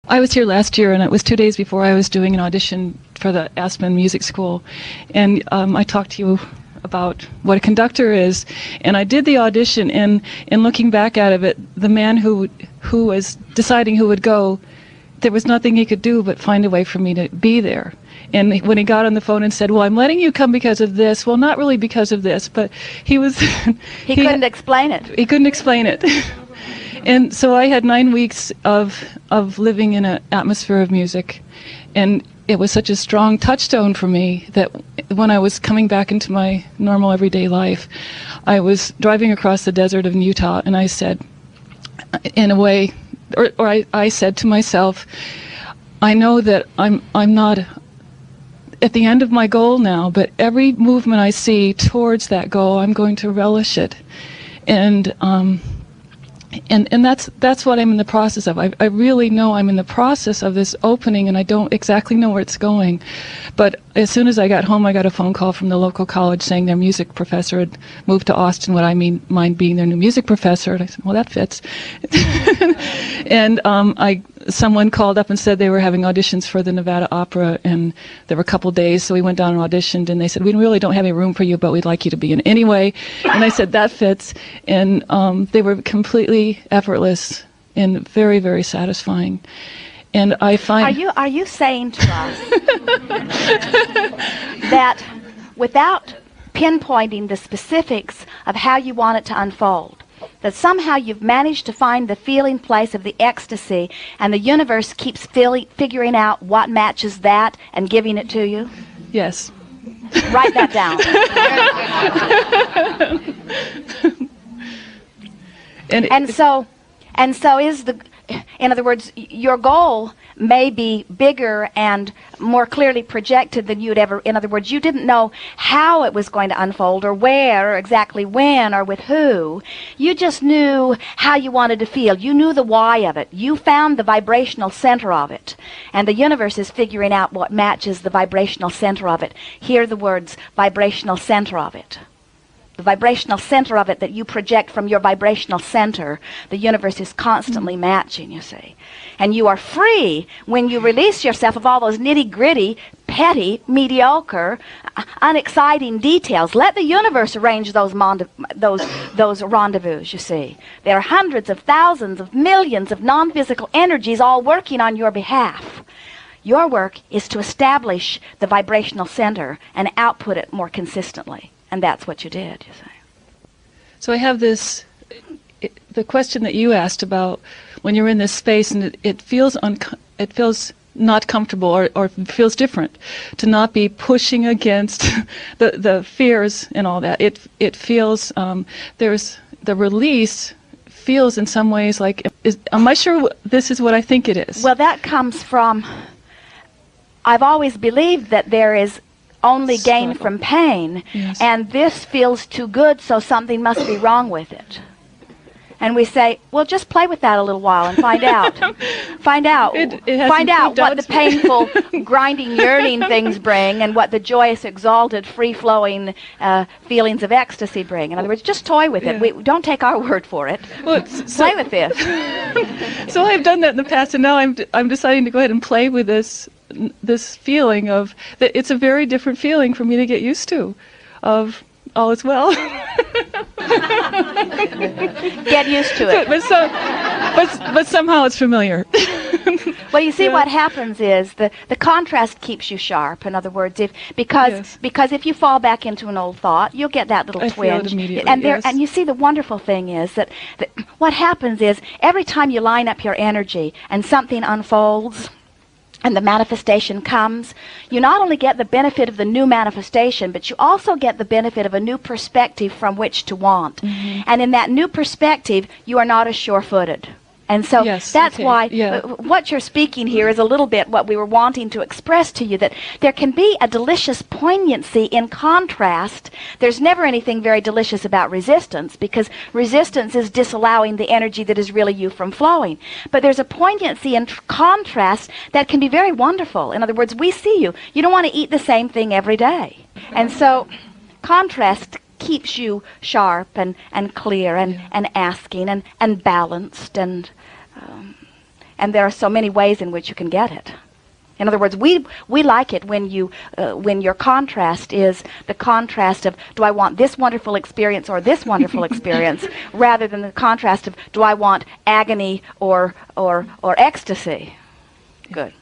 I was here last year, and it was 2 days before I was doing an audition for the Aspen Music School. And I talked to you about what a conductor is. And I did the audition, and in looking back at it, the man who was deciding who would go, there was nothing he could do but find a way for me to be there. And when he got on the phone and said, well, I'm letting you come because of this, well, not really because of this, but he was... he couldn't explain it. He couldn't explain it. And so I had 9 weeks of living in an atmosphere of music, and it was such a strong touchstone for me that when I was coming back into my normal everyday life, I was driving across the desert of Utah, and I said, in a way, I said to myself, I know that I'm not at the end of my goal now, but every movement I see towards that goal, I'm going to relish it. And that's what I'm in the process of. I really know I'm in the process of this opening, and I don't exactly know where it's going. But as soon as I got home, I got a phone call from the local college saying their music professor had moved to Austin. Would I mind being their new music professor? And I said, well, that fits. And someone called up and said they were having auditions for the Nevada Opera, and there were a couple days, so we went down and auditioned, and they said, we really don't have any room for you, but we'd like you to be in anyway. And I said, that fits. And they were completely effortless and very, very satisfying. And I find... Are you saying to us that without pinpointing the specifics of how you want it to unfold, that somehow you've managed to find the feeling place of the ecstasy, and the universe keeps figuring out what matches that and giving it to you? Yes. Write that down. And so is the... In other words, your goal may be bigger and more clearly projected than you'd ever... In other words, you didn't know how it was going to unfold, or where, or exactly when, or with who. You just knew how you wanted to feel. You knew the why of it. You found the vibrational center of it. And the universe is figuring out what matches the vibrational center of it. Hear the words, vibrational center of it. The vibrational center of it that you project from your vibrational center, the universe is constantly matching, you see. And you are free when you release yourself of all those nitty-gritty, petty, mediocre, unexciting details. Let the universe arrange those rendezvous, you see. There are hundreds of thousands of millions of non-physical energies all working on your behalf. Your work is to establish the vibrational center and output it more consistently. And that's what you did, you say. So I have this, the question that you asked about when you're in this space and it feels not comfortable or feels different to not be pushing against the fears and all that. It feels, there's the release feels in some ways like, am I sure this is what I think it is? Well, that comes from, I've always believed that there is only gain from pain, yes. And this feels too good, so something must be wrong with it. And we say, well, just play with that a little while and find out. Find out what the painful, grinding, yearning things bring, and what the joyous, exalted, free-flowing feelings of ecstasy bring. In other words, just toy with it. We don't take our word for it. Well, play with this. So I've done that in the past, and now I'm deciding to go ahead and play with this feeling of that. It's a very different feeling for me to get used to, of all is well. Get used to it. But somehow it's familiar. Well, you see, what happens is the contrast keeps you sharp. In other words, because if you fall back into an old thought, you'll get that little twinge. Feel it immediately, and you see, the wonderful thing is that what happens is every time you line up your energy and something unfolds, and the manifestation comes, you not only get the benefit of the new manifestation, but you also get the benefit of a new perspective from which to want. Mm-hmm. And in that new perspective, you are not as sure-footed. And so that's why what you're speaking here is a little bit what we were wanting to express to you, that there can be a delicious poignancy in contrast. There's never anything very delicious about resistance, because resistance is disallowing the energy that is really you from flowing. But there's a poignancy in contrast that can be very wonderful. In other words, we see you. You don't want to eat the same thing every day. And so contrast keeps you sharp and clear and asking and balanced, and And there are so many ways in which you can get it. In other words, we like it when your contrast is the contrast of, do I want this wonderful experience or this wonderful experience, rather than the contrast of, do I want agony or ecstasy. Good.